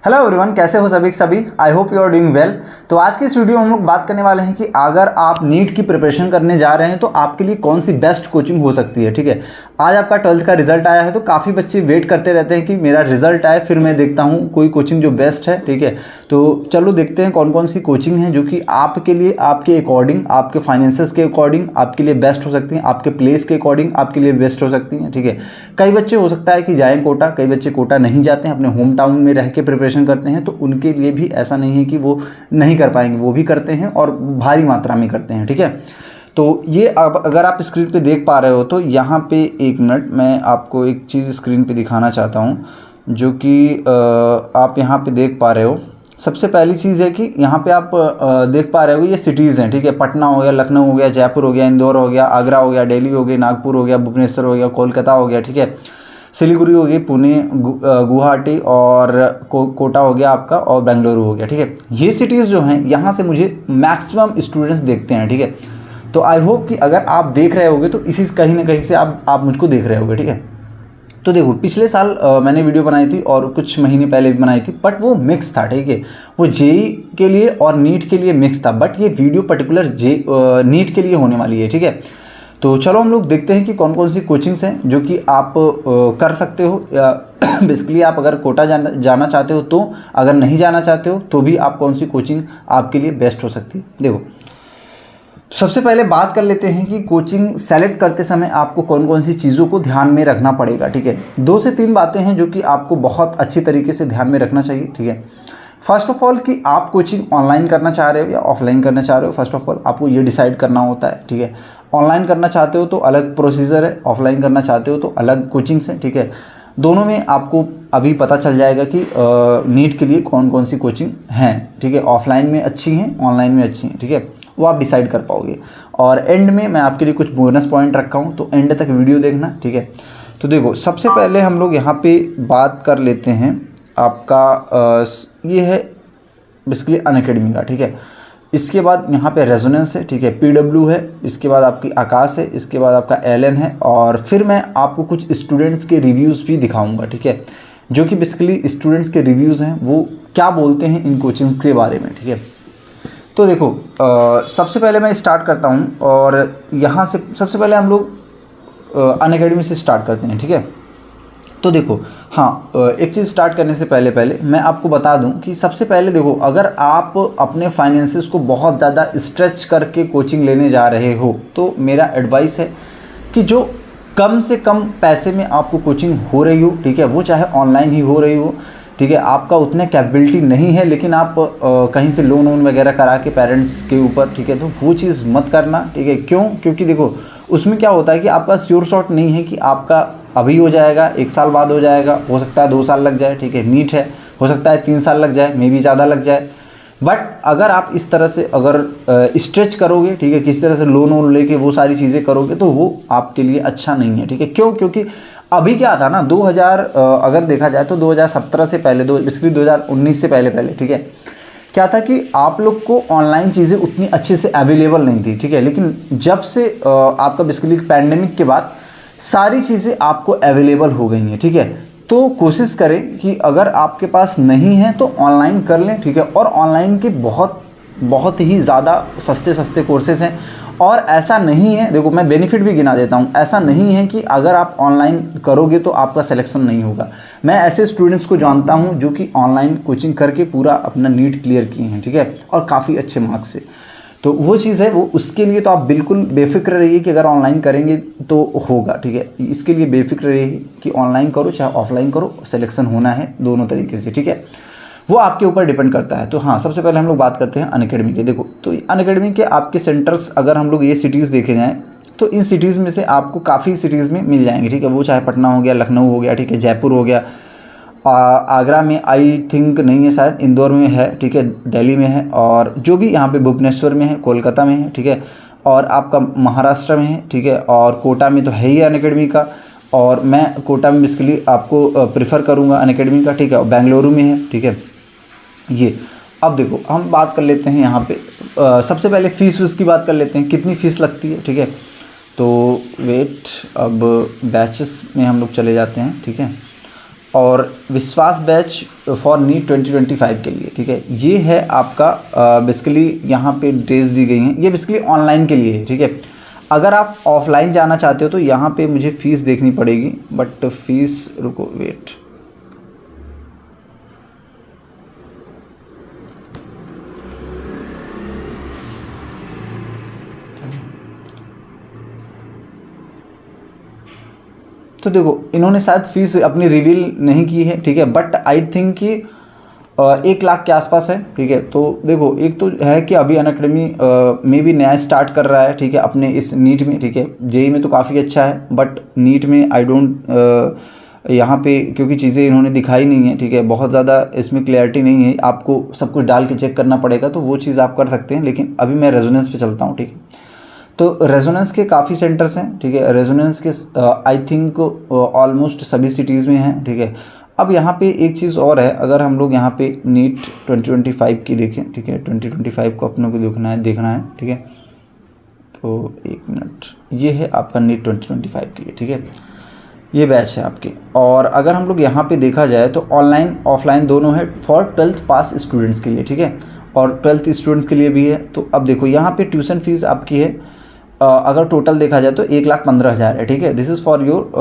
Hello everyone, कैसे हो सभी। I hope you are doing well. तो आज की इस वीडियो में हम लोग बात करने वाले हैं कि अगर आप नीट की प्रिपरेशन करने जा रहे हैं तो आपके लिए कौन सी बेस्ट कोचिंग हो सकती है। ठीक है, आज आपका 12th का रिजल्ट आया है तो काफ़ी बच्चे वेट करते रहते हैं कि मेरा रिजल्ट आए फिर मैं देखता हूँ कोई कोचिंग जो बेस्ट है। ठीक है, तो चलो देखते हैं कौन कौन सी कोचिंग है जो कि आपके लिए, आपके अकॉर्डिंग, आपके फाइनेंसेस के अकॉर्डिंग आपके लिए बेस्ट हो सकती हैं, आपके प्लेस के अकॉर्डिंग आपके लिए बेस्ट हो सकती हैं। ठीक है, कई बच्चे हो सकता है कि जाएँ कोटा, कई बच्चे कोटा नहीं जाते हैं, अपने होम टाउन में रह के प्रिपरेशन करते हैं, तो उनके लिए भी ऐसा नहीं है कि वो नहीं कर पाएंगे, वो भी करते हैं और भारी मात्रा में करते हैं। ठीक है, तो ये अब अगर आप स्क्रीन पे देख पा रहे हो तो यहाँ पे एक मिनट मैं आपको एक चीज़ स्क्रीन पे दिखाना चाहता हूँ जो कि आप यहाँ पे देख पा रहे हो। सबसे पहली चीज़ है कि यहाँ पे आप देख पा रहे हो ये सिटीज़ हैं। ठीक है, पटना हो गया, लखनऊ हो गया, जयपुर हो गया, इंदौर हो गया, आगरा हो गया, दिल्ली हो गया, नागपुर हो गया, भुवनेश्वर हो गया, कोलकाता हो गया। ठीक है, सिलीगुड़ी हो गई, पुणे, गुवाहाटी और कोटा हो गया आपका, और बेंगलुरु हो गया। ठीक है, ये सिटीज़ जो हैं यहाँ से मुझे मैक्सिमम स्टूडेंट्स देखते हैं। ठीक है, तो आई होप कि अगर आप देख रहे होगे तो इसी कहीं ना कहीं से आप मुझको देख रहे होगे। ठीक है, तो देखो पिछले साल मैंने वीडियो बनाई थी और कुछ महीने पहले भी बनाई थी, बट वो मिक्स था। ठीक है, वो जेई के लिए और नीट के लिए मिक्स था, बट ये वीडियो पर्टिकुलर नीट के लिए होने वाली है। ठीक है, तो चलो हम लोग देखते हैं कि कौन कौन सी कोचिंग्स हैं जो कि आप कर सकते हो। या बेसिकली आप अगर कोटा जाना चाहते हो तो, अगर नहीं जाना चाहते हो तो भी आप कौन सी कोचिंग आपके लिए बेस्ट हो सकती है। देखो सबसे पहले बात कर लेते हैं कि कोचिंग सेलेक्ट करते समय आपको कौन कौन सी चीज़ों को ध्यान में रखना पड़ेगा। ठीक है, 2 से 3 बातें हैं जो कि आपको बहुत अच्छी तरीके से ध्यान में रखना चाहिए। ठीक है, फर्स्ट ऑफ ऑल कि आप कोचिंग ऑनलाइन करना चाह रहे हो या ऑफलाइन करना चाह रहे हो, फर्स्ट ऑफ ऑल आपको ये डिसाइड करना होता है। ठीक है, ऑनलाइन करना चाहते हो तो अलग प्रोसीजर है, ऑफलाइन करना चाहते हो तो अलग कोचिंग्स हैं। ठीक है, दोनों में आपको अभी पता चल जाएगा कि नीट के लिए कौन कौन सी कोचिंग हैं। ठीक है, ऑफलाइन में अच्छी हैं, ऑनलाइन में अच्छी हैं। ठीक है, वो आप डिसाइड कर पाओगे। और एंड में मैं आपके लिए कुछ बोनस पॉइंट रखा हूँ, तो एंड तक वीडियो देखना। ठीक है, तो देखो सबसे पहले हम लोग यहाँ पे बात कर लेते हैं आपका ये है बेसिकली अनअकैडमी का। ठीक है, इसके बाद यहाँ पे रेजोनेंस है। ठीक है, पीडब्ल्यू है, इसके बाद आपकी आकाश है, इसके बाद आपका एलएन है, और फिर मैं आपको कुछ स्टूडेंट्स के रिव्यूज़ भी दिखाऊंगा। ठीक है, जो कि बेसिकली स्टूडेंट्स के रिव्यूज़ हैं, वो क्या बोलते हैं इन कोचिंग्स के बारे में। ठीक है, तो देखो सबसे पहले मैं स्टार्ट करता हूँ और यहाँ से सबसे पहले हम लोग अनअकैडमी से स्टार्ट करते हैं। ठीक है, तो देखो हाँ, एक चीज़ स्टार्ट करने से पहले मैं आपको बता दूं कि सबसे पहले देखो, अगर आप अपने फाइनेंसेस को बहुत ज़्यादा स्ट्रेच करके कोचिंग लेने जा रहे हो तो मेरा एडवाइस है कि जो कम से कम पैसे में आपको कोचिंग हो रही हो, ठीक है, वो चाहे ऑनलाइन ही हो रही हो। ठीक है, आपका उतने कैपेबिलिटी नहीं है लेकिन आप कहीं से लोन वोन वगैरह करा के पेरेंट्स के ऊपर, ठीक है, तो वो चीज़ मत करना। ठीक है, क्यों? क्योंकि देखो उसमें क्या होता है कि आपका श्योर शॉट नहीं है कि आपका अभी हो जाएगा, 1 साल बाद हो जाएगा, हो सकता है 2 साल लग जाए। ठीक है, नीट है, हो सकता है 3 साल लग जाए, मे बी ज़्यादा लग जाए। बट अगर आप इस तरह से अगर स्ट्रेच करोगे, ठीक है, किसी तरह से लोन वोन लेके वो सारी चीज़ें करोगे तो वो आपके लिए अच्छा नहीं है। ठीक है, क्यों? क्योंकि अभी क्या था ना, 2000 अगर देखा जाए तो 2017 से पहले, बेसिकली 2019 से पहले, ठीक है, क्या था कि आप लोग को ऑनलाइन चीज़ें उतनी अच्छे से अवेलेबल नहीं थी। ठीक है, लेकिन जब से आपका बेसिकली पैंडेमिक के बाद सारी चीज़ें आपको अवेलेबल हो गई हैं। ठीक है, तो कोशिश करें कि अगर आपके पास नहीं है तो ऑनलाइन कर लें। ठीक है, और ऑनलाइन के बहुत ही ज़्यादा सस्ते कोर्सेज हैं। और ऐसा नहीं है, देखो मैं बेनिफिट भी गिना देता हूँ, ऐसा नहीं है कि अगर आप ऑनलाइन करोगे तो आपका सिलेक्शन नहीं होगा। मैं ऐसे स्टूडेंट्स को जानता हूँ जो कि ऑनलाइन कोचिंग करके पूरा अपना नीट क्लियर किए हैं। ठीक है, और काफ़ी अच्छे मार्क्स से। तो वो चीज़ है, वो उसके लिए तो आप बिल्कुल बेफिक्र रहिए कि अगर ऑनलाइन करेंगे तो होगा। ठीक है, इसके लिए बेफिक्र रहिए कि ऑनलाइन करो चाहे ऑफलाइन करो, सिलेक्शन होना है दोनों तरीके से। ठीक है, वो आपके ऊपर डिपेंड करता है। तो हाँ, सबसे पहले हम लोग बात करते हैं अनअकैडमी के। देखो तो अनअकैडमी के आपके सेंटर्स, अगर हम लोग ये सिटीज़ देखे जाएँ तो इन सिटीज़ में से आपको काफ़ी सिटीज़ में मिल जाएंगे। ठीक है, वो चाहे पटना हो गया, लखनऊ हो गया, ठीक है, जयपुर हो गया, आगरा में आई थिंक नहीं है, शायद इंदौर में है, ठीक है, दिल्ली में है, और जो भी यहाँ पे भुवनेश्वर में है, कोलकाता में है, ठीक है, और आपका महाराष्ट्र में है। ठीक है, और कोटा में तो है ही अनअकैडमी का, और मैं कोटा में बेसिकली आपको प्रेफर करूँगा अनअकैडमी का। ठीक है, और बेंगलुरु में है। ठीक है, ये अब देखो हम बात कर लेते हैं यहाँ पे सबसे पहले फ़ीस की बात कर लेते हैं, कितनी फ़ीस लगती है। ठीक है, तो वेट, अब बैचेस में हम लोग चले जाते हैं। ठीक है, और विश्वास बैच फॉर नीट 2025 के लिए, ठीक है। ये है आपका बेसिकली यहाँ पे डेज दी गई हैं, ये बेसिकली ऑनलाइन के लिए है, ठीक है। अगर आप ऑफलाइन जाना चाहते हो तो यहाँ पे मुझे फ़ीस देखनी पड़ेगी, बट फीस रुको वेट, तो देखो इन्होंने शायद फीस अपनी रिवील नहीं की है, ठीक है, बट आई थिंक कि 1 लाख के आसपास है, ठीक है। तो देखो एक तो है कि अभी अनअकैडमी में भी नया स्टार्ट कर रहा है, ठीक है, अपने इस नीट में, ठीक है। जेई में तो काफ़ी अच्छा है, बट नीट में आई डोंट यहाँ पे क्योंकि चीज़ें इन्होंने दिखाई नहीं है, ठीक है, बहुत ज़्यादा इसमें क्लैरिटी नहीं है, आपको सब कुछ डाल के चेक करना पड़ेगा, तो वो चीज़ आप कर सकते हैं। लेकिन अभी मैं रेजोनेंस पे चलता हूँ, ठीक है। तो रेजोनेंस के काफ़ी सेंटर्स हैं, ठीक है। रेजोनेंस के आई थिंक ऑलमोस्ट सभी सिटीज़ में हैं, ठीक है। अब यहाँ पे एक चीज़ और है, अगर हम लोग यहाँ पे नीट 2025 की देखें, ठीक है, 2025 को अपनों को देखना है, ठीक है। तो 1 मिनट, ये है आपका नीट 2025 के लिए, ठीक है, ये बैच है आपके। और अगर हम लोग यहाँ पे देखा जाए तो ऑनलाइन ऑफलाइन दोनों है फॉर 12th पास स्टूडेंट्स के लिए, ठीक है, और 12th स्टूडेंट्स के लिए भी है। तो अब देखो यहाँ पे ट्यूशन फीस आपकी है, अगर टोटल देखा जाए तो 1,15,000 है, ठीक है। This is for your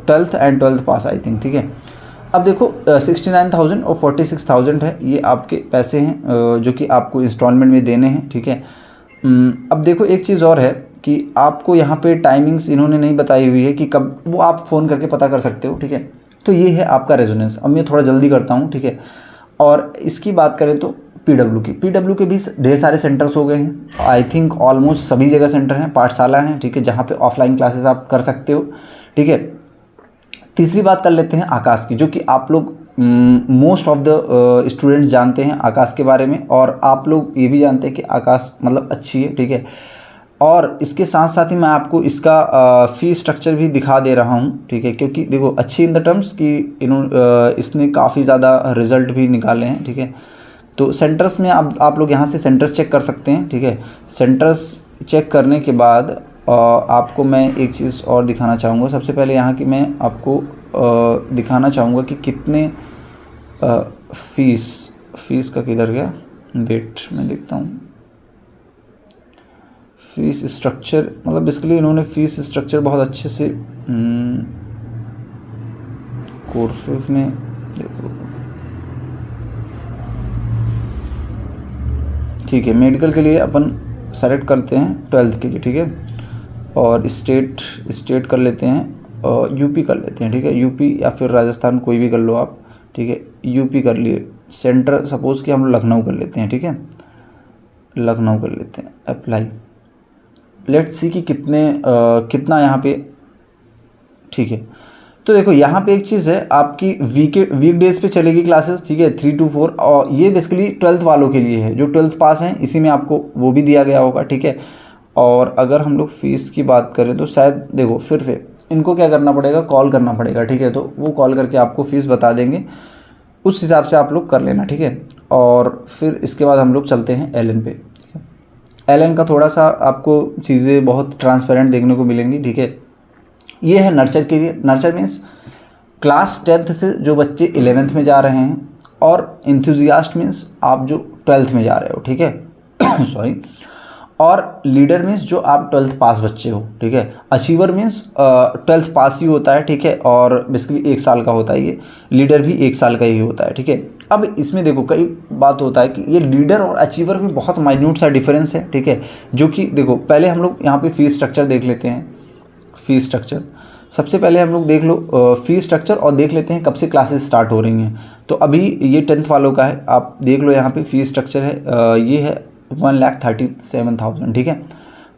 12th and 12th pass I think, ठीक है। अब देखो 69,000 और 46,000 है, ये आपके पैसे हैं जो कि आपको इंस्टॉलमेंट में देने हैं, ठीक है। अब देखो एक चीज़ और है कि आपको यहाँ पे टाइमिंग्स इन्होंने नहीं बताई हुई है कि कब, वो आप फ़ोन करके पता कर सकते हो, ठीक है। तो ये है आपका रेजोनेंस। अब मैं थोड़ा जल्दी करता हूँ, ठीक है। और इसकी बात करें तो पीडब्ल्यू के भी ढेर सारे सेंटर्स हो गए हैं, आई थिंक ऑलमोस्ट सभी जगह सेंटर हैं, पाठशाला हैं, ठीक है, जहाँ पे ऑफलाइन क्लासेस आप कर सकते हो, ठीक है। तीसरी बात कर लेते हैं आकाश की, जो कि आप लोग मोस्ट ऑफ द स्टूडेंट्स जानते हैं आकाश के बारे में, और आप लोग ये भी जानते हैं कि आकाश मतलब अच्छी है, ठीक है। और इसके साथ साथ ही मैं आपको इसका फ़ी स्ट्रक्चर भी दिखा दे रहा हूँ, ठीक है, क्योंकि देखो अच्छी इन द टर्म्स कि इसने काफ़ी ज़्यादा रिज़ल्ट भी निकाले हैं, ठीक है। तो सेंटर्स में आप लोग यहाँ से सेंटर्स चेक कर सकते हैं, ठीक है। सेंटर्स चेक करने के बाद आपको मैं एक चीज़ और दिखाना चाहूँगा। सबसे पहले यहाँ की मैं आपको दिखाना चाहूँगा कि कितने फ़ीस का किधर गया, वेट मैं देखता हूँ। फ़ीस स्ट्रक्चर मतलब बेसिकली इन्होंने फ़ीस स्ट्रक्चर बहुत अच्छे से कोर्सेज में देखो, ठीक है। मेडिकल के लिए अपन सेलेक्ट करते हैं 12th के लिए, ठीक है, और स्टेट कर लेते हैं और यूपी कर लेते हैं, ठीक है। यूपी या फिर राजस्थान कोई भी कर लो आप, ठीक है। यूपी कर लिए, सेंटर सपोज़ कि हम लखनऊ कर लेते हैं, ठीक है, लखनऊ कर लेते हैं, अप्लाई। लेट्स सी कि कितना यहाँ पे, ठीक है। तो देखो यहाँ पे एक चीज़ है, आपकी वीकडेज पे चलेगी क्लासेस, ठीक है, 3 to 4, और ये बेसिकली 12th वालों के लिए है, जो 12th पास हैं, इसी में आपको वो भी दिया गया होगा, ठीक है। और अगर हम लोग फ़ीस की बात करें तो शायद देखो फिर से इनको क्या करना पड़ेगा, कॉल करना पड़ेगा, ठीक है। तो वो कॉल करके आपको फ़ीस बता देंगे, उस हिसाब से आप लोग कर लेना, ठीक है। और फिर इसके बाद हम लोग चलते हैं एलएन पे, ठीक है। एलएन का थोड़ा सा आपको चीज़ें बहुत ट्रांसपेरेंट देखने को मिलेंगी, ठीक है। ये है नर्चर के लिए। नर्चर मीन्स क्लास 10th से जो बच्चे 11th में जा रहे हैं, और इंथुजियास्ट मीन्स आप जो 12th में जा रहे हो, ठीक है सॉरी। और लीडर मीन्स जो आप 12th पास बच्चे हो, ठीक है। अचीवर मीन्स 12th पास ही होता है, ठीक है, और बेसिकली 1 साल का होता है ये। लीडर भी 1 साल का ही होता है, ठीक है। अब इसमें देखो कई बात होता है कि ये लीडर और अचीवर में बहुत माइन्यूट सा डिफरेंस है, ठीक है। जो कि देखो पहले हम लोग यहाँ पे फ़ीस स्ट्रक्चर देख लेते हैं। फ़ीस स्ट्रक्चर सबसे पहले हम लोग देख लो फ़ीस स्ट्रक्चर, और देख लेते हैं कब से क्लासेस स्टार्ट हो रही हैं। तो अभी ये 10th वालों का है, आप देख लो यहाँ पे फ़ीस स्ट्रक्चर है, ये है 1,37,000, ठीक है।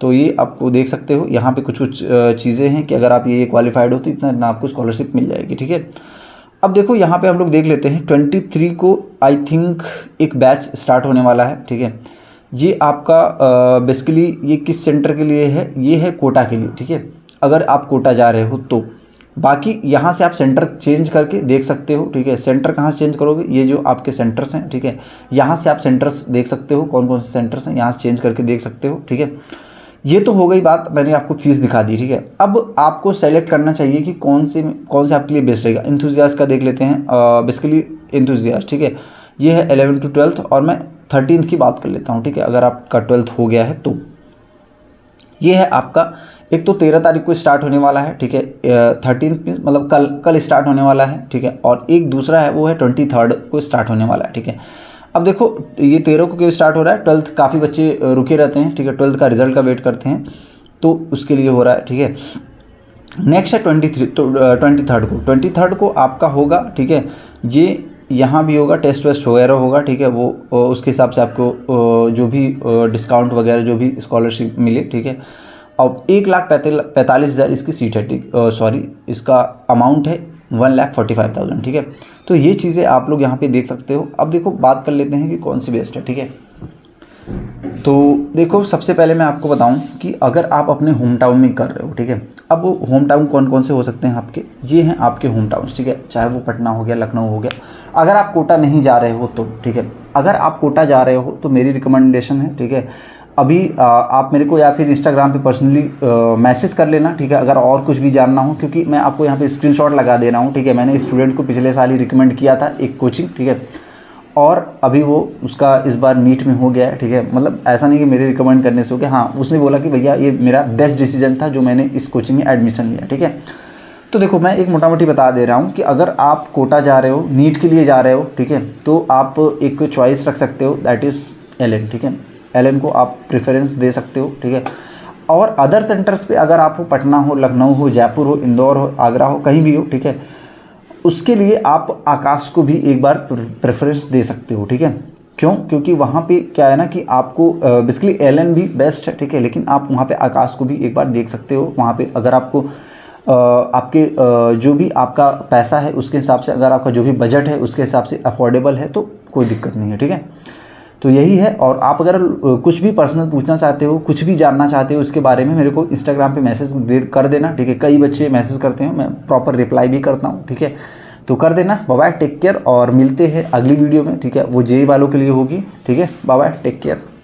तो ये आपको देख सकते हो, यहाँ पे कुछ चीज़ें हैं कि अगर आप ये क्वालिफाइड हो तो इतना आपको स्कॉलरशिप मिल जाएगी, ठीक है। अब देखो यहाँ पे हम लोग देख लेते हैं 23 को आई थिंक एक बैच स्टार्ट होने वाला है, ठीक है। ये आपका बेसिकली ये किस सेंटर के लिए है, ये है कोटा के लिए, ठीक है। अगर आप कोटा जा रहे हो तो बाकी यहाँ से आप सेंटर चेंज करके देख सकते हो, ठीक है। सेंटर कहाँ से चेंज करोगे, ये जो आपके सेंटर्स हैं, ठीक है, यहाँ से आप सेंटर्स देख सकते हो, कौन कौन से सेंटर्स हैं, यहाँ से चेंज करके देख सकते हो, ठीक है। ये तो हो गई बात, मैंने आपको फीस दिखा दी, ठीक है। अब आपको सेलेक्ट करना चाहिए कि कौन से आपके लिए बेस्ट रहेगा। इंथुजियास्ट का देख लेते हैं, बेसिकली इंथुजियास्ट, ठीक है। ये है 11th to 12th, और मैं 13th की बात कर लेता हूँ, ठीक है। अगर आपका 12th हो गया है तो ये है आपका, एक तो 13 तारीख को स्टार्ट होने वाला है, ठीक है। 13th मतलब कल स्टार्ट होने वाला है, ठीक है। और एक दूसरा है वो है 23rd को स्टार्ट होने वाला है, ठीक है। अब देखो ये 13 को क्यों स्टार्ट हो रहा है, 12th काफ़ी बच्चे रुके रहते हैं, ठीक है। 12th का रिजल्ट का वेट करते हैं, तो उसके लिए हो रहा है, ठीक है। नेक्स्ट है 23rd को आपका होगा, ठीक है। ये यहाँ भी होगा, टेस्ट वेस्ट वगैरह होगा, ठीक है। वो उसके हिसाब से आपको जो भी डिस्काउंट वगैरह जो भी स्कॉलरशिप मिले, ठीक है। अब 1,45,000 इसकी सीट है, ठीक, सॉरी इसका अमाउंट है 1,45,000, ठीक है। तो ये चीज़ें आप लोग यहाँ पे देख सकते हो। अब देखो बात कर लेते हैं कि कौन सी बेस्ट है, ठीक है। तो देखो सबसे पहले मैं आपको बताऊं कि अगर आप अपने होम टाउन में कर रहे हो, ठीक है। अब वो होम टाउन कौन कौन से हो सकते हैं आपके, ये हैं आपके होम टाउन, ठीक है। चाहे वो पटना हो गया, लखनऊ हो गया। अगर आप कोटा नहीं जा रहे हो तो, ठीक है। अगर आप कोटा जा रहे हो तो मेरी रिकमेंडेशन है, ठीक है, अभी आप मेरे को या फिर इंस्टाग्राम पे पर्सनली मैसेज कर लेना, ठीक है। अगर और कुछ भी जानना हो, क्योंकि मैं आपको यहाँ पे स्क्रीनशॉट लगा दे रहा हूँ, ठीक है। मैंने स्टूडेंट को पिछले साल ही रिकमेंड किया था एक कोचिंग, ठीक है। और अभी वो उसका इस बार नीट में हो गया है, ठीक है। मतलब ऐसा नहीं कि मेरे रिकमेंड करने से हो गया, हाँ उसने बोला कि भैया ये मेरा बेस्ट डिसीजन था जो मैंने इस कोचिंग में एडमिशन लिया, ठीक है। तो देखो मैं एक मोटा मोटी बता दे रहा हूँ कि अगर आप कोटा जा रहे हो, नीट के लिए जा रहे हो, ठीक है, तो आप एक चॉइस रख सकते हो, दैट इज़ LN, ठीक है। LN को आप प्रेफरेंस दे सकते हो, ठीक है। और अदर सेंटर्स पे अगर आप हो, पटना हो, लखनऊ हो, जयपुर हो, इंदौर हो, आगरा हो, कहीं भी हो, ठीक है, उसके लिए आप आकाश को भी एक बार प्रेफरेंस दे सकते हो, ठीक है। क्यों? क्योंकि वहाँ पे क्या है ना कि आपको बेसिकली LN भी बेस्ट है, ठीक है, लेकिन आप वहाँ पे आकाश को भी एक बार देख सकते हो। वहाँ पे अगर आपको आपके जो भी आपका पैसा है उसके हिसाब से, अगर आपका जो भी बजट है उसके हिसाब से अफोर्डेबल है तो कोई दिक्कत नहीं है, ठीक है। तो यही है। और आप अगर कुछ भी पर्सनल पूछना चाहते हो, कुछ भी जानना चाहते हो इसके बारे में, मेरे को इंस्टाग्राम पे मैसेज कर देना, ठीक है। कई बच्चे मैसेज करते हैं, मैं प्रॉपर रिप्लाई भी करता हूँ, ठीक है। तो कर देना। बाय बाय, टेक केयर, और मिलते हैं अगली वीडियो में, ठीक है। वो JEE वालों के लिए होगी, ठीक है। Bye bye, take care.